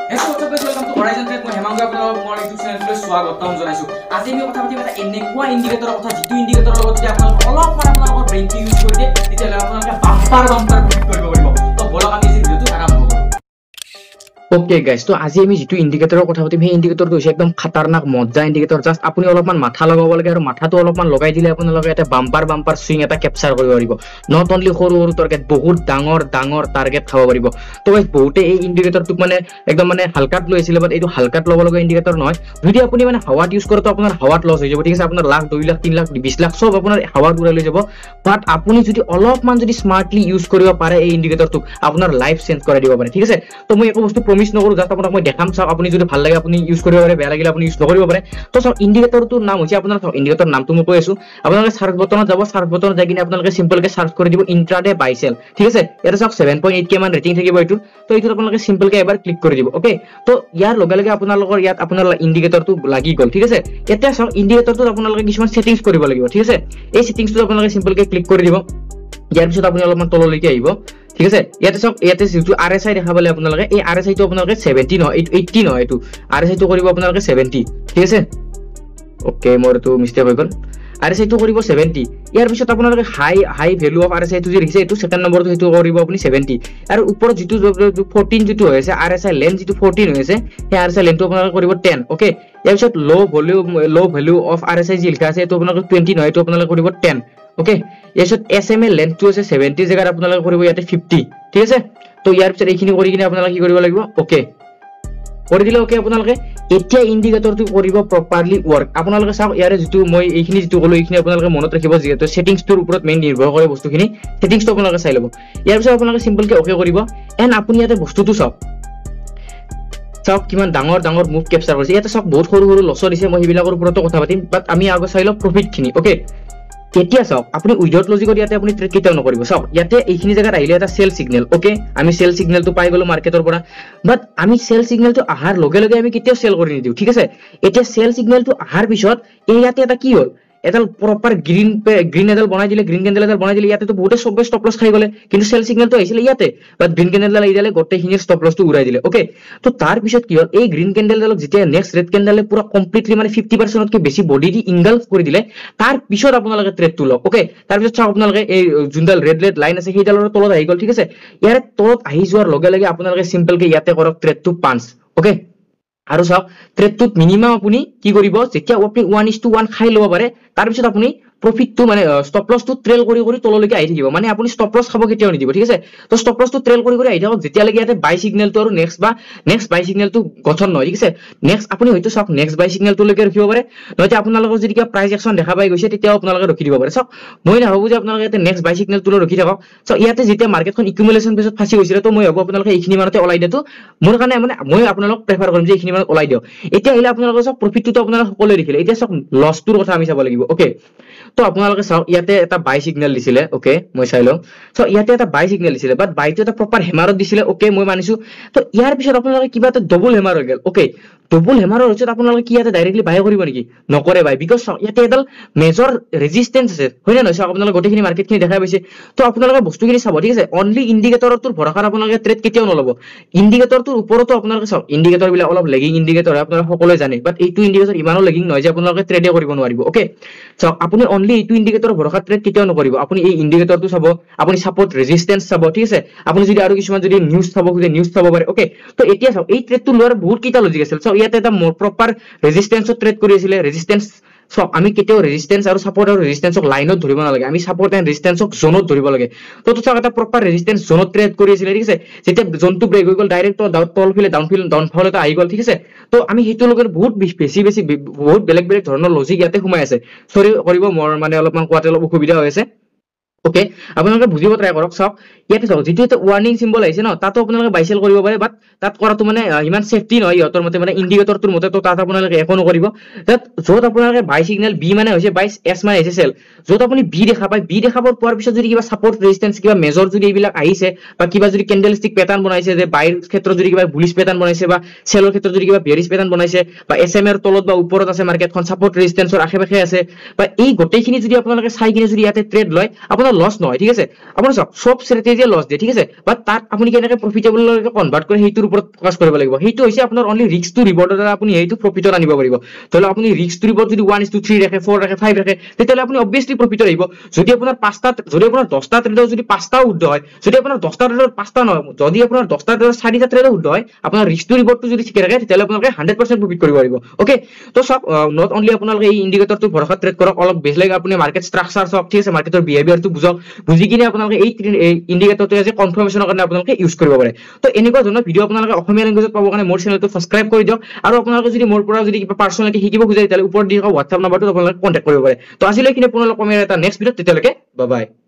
Hey, so what's up guys, welcome to Horizon Trade. মই হেমাংগ আপোনালোকক মোৰ ইউটিউব চেনেললৈ স্বাগতম জনাইছো। আজি আমি কথা পাতিম এটা এনেকুৱা ইন্ডিকেটৰৰ কথা, যিটো ইন্ডিকেটৰৰ লগত যদি আপোনালোকে অলপমান আপোনালোকৰ ব্ৰেইনটো ইউজ কৰি দিয়ে, তেতিয়াহ'লে আপোনালোকে বাম্পাৰ প্ৰফিট কৰিব পাৰিব। তো বলক আমি এই ভিডিঅ'টো আৰম্ভ কৰো। Okay guys, তো আজি আমি যেটো ইন্ডিকেটৰৰ কথা পাতিম সেই ইন্ডিকেটৰটো হৈছে একদম খতৰনাক মজা ইন্ডিকেটৰ। জাস্ট আপুনি অলপমান মাথা লগাব লাগে আৰু মাথাটো অলপমান লগাই দিলে আপোনালোকে এটা বাম্পাৰ সুইং এটা ক্যাপচাৰ কৰিব পাৰিব। নট অনলি সৰু টাৰ্গেট, বহুত ডাঙৰ টাৰ্গেট খাব পাৰিব। তো গাইস বহুতে এই ইন্ডিকেটৰটোক মানে একদম মানে হালকাত লৈছিল, বাট এইটো হালকাত ল'ব লগা ইন্ডিকেটৰ নহয়। যদি আপুনি মানে হাৱাত ইউজ কৰে তো আপোনাৰ হাৱাত লছ হৈ যাব, ঠিক আছে। আপোনাৰ লাখ 2 লাখ 3 লাখ 20 লাখ সব আপোনাৰ হাৱাত উৰাই লৈ যাব। বাট আপুনি যদি অলপমান যদি স্মাৰ্টলি ইউজ কৰিব পাৰে এই ইন্ডিকেটৰটোক, আপোনাৰ লাইফ চেঞ্জ কৰি দিব পাৰে, ঠিক আছে। তো মই একো বস্তু প্ৰমিস নকৰো, জাস্ট আপোনাক মই দেখাম। চাওক আপুনি যদি ভাল লাগে আপুনি ইউজ কৰিব পাৰে, বেয়া লাগিলে আপুনি ইউজ নকৰিব পাৰে। তো চাওক ইন্ডিকেটৰটোৰ নাম হৈছে, আপোনাৰ চাওক ইন্ডিকেটৰ নামটো মই কৈ আছো। আপোনালোকে সাৰ্চ বটনত যাব, সাৰ্চ বটনত যাই কিনে আপোনালোকে সিম্পলকে সাৰ্চ কৰি দিব ইন্ট্ৰাডে বাই সেল, ঠিক আছে। ইয়াতে চাওক 7.8k মান ৰেটিং থাকিব এইটো। তো এইটোত আপোনালোকে সিম্পলকে এবাৰ ক্লিক কৰি দিব, ওকে। তো ইয়াৰ লগে লগে আপোনালোকৰ ইয়াত আপোনাৰ ইন্ডিকেটৰটো লাগি গল, ঠিক আছে। এতিয়া চাওক ইন্ডিকেটৰটোত আপোনালোকে কিছুমান সেটিংস কৰিব লাগিব, ঠিক আছে। এই সেটিংসটো আপোনালোকে সিম্পলকে ক্লিক কৰি দিব। ইয়াৰ পিছত আপুনি অলপমান তললৈকে আহিব, ঠিক আছে। ইয়াতে চাওক ইয়াতে যেটো RSI দেখা পালে আপোনালোকে, এই RSI টো আপোনালোকে 70 নহয়, 80 নহয়, এইটো RSI টো কৰিব আপোনালোকে 70, ঠিক আছে। ওকে, মোৰ তো মিস্টেক হৈ গল। RSI টো কৰিব 70। ইয়াৰ পিছত আপোনালোকে হাই ভ্যালু অফ RSI টো যে লিখিছে, এইটো সেকেন্ড নম্বৰটো সেইটো কৰিব আপুনি 70। আৰু ওপৰত যেটো 14 যেটো হৈছে RSI লেন যেটো 14 হৈছে, সেই RSI লেনটো আপোনালোকে কৰিব 10, ওকে। ইয়াৰ পিছত লো ভ্যালু অফ RSI যি লিখা আছে, এইটো আপোনালোকে 20 নহয়, এইটো আপোনালোকে কৰিব 10, ওকে। ইয়াৰ SMA লেন্থটো আছে 70 জায়গাত আপোনালোকে কৰিব ইয়াতে 50, ঠিক আছে। তো ইয়াৰ পিছত এইখিনি কৰি কিনে আপোনালোকে কি কৰিব লাগিব, ওকে কৰি দিলে, ওকে। আপোনালোকে এতিয়া ইন্ডিকেটৰটো কৰিব প্ৰপাৰলি ওয়াৰ্ক। আপোনালোকে চাওক ইয়াৰে যেটো মই এইখিনি যেটো কলো, এইখিনি আপোনালোকে মনত ৰাখিব, যেহেতু সেটিংসটোৰ ওপৰত মেইন নিৰ্ভৰ কৰে বস্তুখিনি। সেটিংসটো আপোনালোকে চাই ল'ব। ইয়াৰ পিছত আপোনালোকে সিম্পলকে ওকে কৰিব। এন্ড আপুনি ইয়াতে বস্তুটো চাওক কিমান ডাঙৰ মুভ ক্যাপচাৰ কৰিছে। ইয়াতে চাওক বহুত সৰু লছ দিছে, মই সেইবিলাকৰ ওপৰতো কথা পাতিম, বাট আমি আগত চাই লও প্ৰফিট খিনি, ওকে। এতিয়া চাওক আপুনি উইদাউট লজিকত ইয়াতে আপুনি ট্ৰেড কেতিয়াও নকৰিব। চাওক ইয়াতে এইখিনি জায়গাত আহিলে এটা সেল সিগনেল, ওকে। আমি সেল সিগনেলটো পাই গলো মাৰ্কেটৰ পৰা, বাট আমি সেল সিগনেলটো আহাৰ লগে লগে আমি কেতিয়াও সেল কৰি নিদিও, ঠিক আছে। এতিয়া সেল সিগনেলটো আহাৰ পিছত এই ইয়াতে এটা কি হল, এডাল প্ৰপাৰ গ্ৰীন এডাল বনাই দিলে, গ্ৰীন ক্যান্ডেল এডাল বনাই দিলে। ইয়াতে তো বহুতে সবে স্টপ লস খাই গলে, কিন্তু সেল সিগনেলটো আহিছিল ইয়াতে, বাট গ্ৰীন ক্যান্ডেলডাল আহি দিলে গোটেইখিনিৰ স্টপ লসটো উৰাই দিলে, ওকে। তো তাৰ পিছত কি হল, এই গ্ৰীন ক্যান্ডেলডালক যেতিয়া নেক্সট ৰেড ক্যান্ডেলে পুৰা কমপ্লিটলি মানে 50% কে বেছি বডি দি ইংগালফ কৰি দিলে, তাৰ পিছত আপোনালোকে ট্ৰেডটো লওক, ওকে। তাৰ পিছত চাওক আপোনালোকে এই যোনডাল ৰেড লাইন আছে সেইডালৰ তলত আহি গল, ঠিক আছে। ইয়াৰে তলত আহি যোৱাৰ লগে লগে আপোনালোকে সিম্পলকে ইয়াতে কৰক ট্ৰেডটো পাঞ্চ, ওকে। আৰু চাওক ট্ৰেডটোত মিনিমাম আপুনি কি কৰিব, যেতিয়া আপুনি 1:1 খাই ল'ব পাৰে, তাৰ পিছত আপুনি প্ৰফিটটো মানে ষ্টপ লসটো ট্ৰেল কৰি তললৈকে আহি থাকিব। মানে আপুনি ষ্টপ লস খাব কেতিয়াও নিদিব, ঠিক আছে। তো ষ্টপ লসটো ট্ৰেল কৰি আহি থাকক, যেতিয়ালৈকে ইয়াতে বাই সিগনেলটো আৰু নেক্সট বাই সিগনেলটো গঠন নহয়, ঠিক আছে। নেক্সট আপুনি হয়তো চাওক নেক্সট বাই সিগনেলটোলৈকে ৰখিব পাৰে, নহয়তো আপোনালোকৰ যদি কিবা প্ৰাইস একচন দেখা পাই গৈছে তেতিয়াও আপোনালোকে ৰখি দিব পাৰে। চাওক মই নাভাবো যে আপোনালোকে ইয়াতে নেক্সট বাই সিগনেলটো ৰখি থাকক। চাওক ইয়াতে যেতিয়া মাৰ্কেটখন একুমুলেশন ফেজত ফাঁচি গৈছিল, তো মই ভাবো আপোনালোকে এইখিনি মানতে ওলাই দিয়াটো মোৰ কাৰণে মানে মই আপোনালোকক প্ৰেফাৰ কৰিম যে এইখিনি মানত ওলাই দিয়ক। এতিয়া আহিলে আপোনালোকে চাওক প্ৰফিটটো আপোনালোকে সকলোৱে দেখিলে। এতিয়া চাওক লছটোৰ কথা আমি চাব লাগিব, ওকে। তো আপোনালোকে চাওক ইয়াতে এটা বাই সিগনেল দিছিলে, ওকে। মই চাই লও। সো ইয়াতে এটা বাই সিগনেল দিছিলে, বাট বাইটো এটা প্ৰপাৰ হেমাৰত দিছিলে, ওকে, মই মানিছো। তো ইয়াৰ পিছত আপোনালোকে কিবা এটা ডবল হেমাৰ হৈ গল, ওকে। ডবল হেমাৰৰ পিছত আপোনালোকে কি ইয়াতে ডাইৰেক্টলি বাই কৰিব নেকি? নকৰে বাই, বিকজ ইয়াতে এডাল মেজৰ ৰেজিস্টেন্স আছে, হয় না নহয়? চাওক আপোনালোকে গোটেইখিনি মাৰ্কেটখিনি দেখাই পাইছে। তো আপোনালোকে বস্তুখিনি চাব, ঠিক আছে। অনলি ইন্ডিকেটৰটোৰ ভৰসাত আপোনালোকে ট্ৰেড কেতিয়াও নলব। ইন্ডিকেটৰটোৰ ওপৰতো আপোনালোকে চাওক, ইন্ডিকেটৰ বিলাক অলপ লেগিং ইন্ডিকেটৰ হয়, আপোনালোকে সকলোৱে জানে, বাট এইটো ইন্ডিকেটৰ ইমানো লেগিং নহয় যে আপোনালোকে ট্ৰেডে কৰিব নোৱাৰিব, ওকে। চাওক আপুনি অনলি এইটো ইন্ডিকেটৰৰ ভৰসাত ট্ৰেড কেতিয়াও নকৰিব। আপুনি এই ইন্ডিকেটৰটো চাব, আপুনি সাপোৰ্ট ৰেজিস্টেন্স চাব, ঠিক আছে। আপুনি যদি আৰু কিছুমান যদি নিউজ চাব খুজে নিউজ চাব পাৰে, ওকে। তো এতিয়া চাওক এই ট্ৰেডটো লোৱাৰ বহুত কেইটা লজিক আছিল। চাওক ইয়াতে এটা প্ৰপাৰ ৰেজিস্টেন্সত ট্ৰেড কৰি আছিলে, ৰেজিস্টেন্স। সো আমি কেতিয়াও ৰেজিস্টেন্স আৰু সাপোৰ্ট আৰু ৰেজিস্টেন্সক লাইনত ধৰিব নালাগে, আমি সাপোৰ্ট এন্ড ৰেজিস্টেন্সক জোনত ধৰিব লাগে। তো চাওক এটা প্ৰপাৰ ৰেজিস্টেন্স জোনত ট্ৰেড কৰি আছিলে, ঠিক আছে। যেতিয়া জোনটো ব্ৰেক হৈ গল, ডাইৰেক্ট তলফালে ডাউনফল এটা আহি গল, ঠিক আছে। তো আমি সেইটো লগত বহুত বেছি বহুত বেলেগ ধৰণৰ লজিক ইয়াতে সোমাই আছে। সৰি কৰিব, মোৰ মানে অলপমান কোৱাতে অলপ অসুবিধা হৈ আছে, ওকে। আপোনালোকে বুজিব ট্ৰাই কৰক। চাওক ইয়াতে চাওক যেটো এটা ওয়াৰ্নিং সিম্বল আহিছে ন, তাতো আপোনালোকে বাই সেল কৰিব পাৰে, বাট তাত কৰাটো মানে ইমান সেফটি নহয় ইহতৰ মতে, মানে ইন্ডিকেটৰটোৰ মতে। তো তাত আপোনালোকে একো নকৰিব। তাত যত আপোনালোকে বাই সিগনেল বি মানে হৈছে বাই, এস মানে হৈছে সেল। যত আপুনি বি দেখা পায়, বি দেখা পোৱাৰ পিছত যদি কিবা সাপোৰ্ট ৰেজিস্টেন্স কিবা মেজৰ যদি এইবিলাক আহিছে, বা কিবা যদি ক্যান্ডেলস্টিক প্যাটাৰ্ন বনাইছে, যে বাইৰ ক্ষেত্ৰত যদি কিবা বুলিশ প্যাটাৰ্ন বনাইছে, বা সেলৰ ক্ষেত্ৰত যদি কিবা বেয়াৰিশ প্যাটাৰ্ন বনাইছে, বা SMA ৰ তলত বা ওপৰত আছে মাৰ্কেটখন, সাপোৰ্ট ৰেজিস্টেন্সৰ আশে-পাশে আছে, বা এই গোটেইখিনি যদি আপোনালোকে চাই কিনে যদি ইয়াতে ট্ৰেড লয়, আপোনাৰ লছ নহয় ঠিক আছে আপোনাৰ সব স্ট্ৰেটেজি লছ দিয়ে ঠিক আছে বাট তাত আপুনি কেনেকৈ প্ৰফিটেবল কনভাৰ্ট কৰে সেইটোৰ ওপৰত ফোকাস কৰিব লাগিব সেইটো হৈছে আপোনাৰ অনলি ৰিস্ক টু ৰিৱাৰ্ডৰ দ্বাৰা আপুনি এইটো প্ৰফিটত আনিব পাৰিব ধৰি লওক আপুনি ৰিস্ক টু ৰিৱাৰ্ড যদি 1:3 ৰাখে 4 ৰাখে 5 ৰাখে তেতিয়াহ'লে আপুনি অবভিয়াসলি প্ৰফিটত আহিব যদি আপোনাৰ 5টা যদি আপোনাৰ 10টা ট্ৰেডৰ যদি 5টা উদ্ধ হয় যদি আপোনাৰ 10টা ট্ৰেডৰ 5টা নহয় যদি আপোনাৰ 10টা ট্ৰেডৰ 4টা ট্ৰেডৰ উদ্ধ হয় আপোনাৰ ৰিস্ক টু ৰিৱাৰ্ডটো যদি ঠিক ৰাখে তেতিয়াহ'লে আপোনালোকে 100% প্ৰফিট কৰিব পাৰিব ওকে তো সব নট অনলি আপোনালোকে এই ইন্ডিকেটৰটো ভৰসা ট্ৰেড কৰক অলপ বেলেগ আপুনি মাৰ্কেট ষ্ট্ৰাকচাৰ সব ঠিক আছে মাৰ্কেটৰ বিহেভিয়াৰটো বুজক বুজি কিনে আপোনালোকে এই ইন্ডিকেটৰটো এজ কনফাৰ্মেশনৰ কাৰণে আপোনালোকে ইউজ কৰিব পাৰে তো এনেকুৱা ধৰণৰ ভিডিও আপোনালোকে অসমীয়া ল্যাঙ্গুৱেজত পাবৰ কাৰণে মোৰ চেনেলটো সাবস্ক্ৰাইব কৰি দিয়ক আৰু আপোনালোকে যদি মোৰ পৰা যদি কিবা পাৰ্সোনালি শিকিব খোজে তেতিয়াহ'লে ওপৰত দিয়া হোৱাটছআপ নম্বৰটো আপোনালোকে কন্টাক্ট কৰিব পাৰে তো আজিলৈকে পুনৰ লগ পাম এটা নেক্সট ভিডিঅ' তেতিয়ালৈকে বাই বাই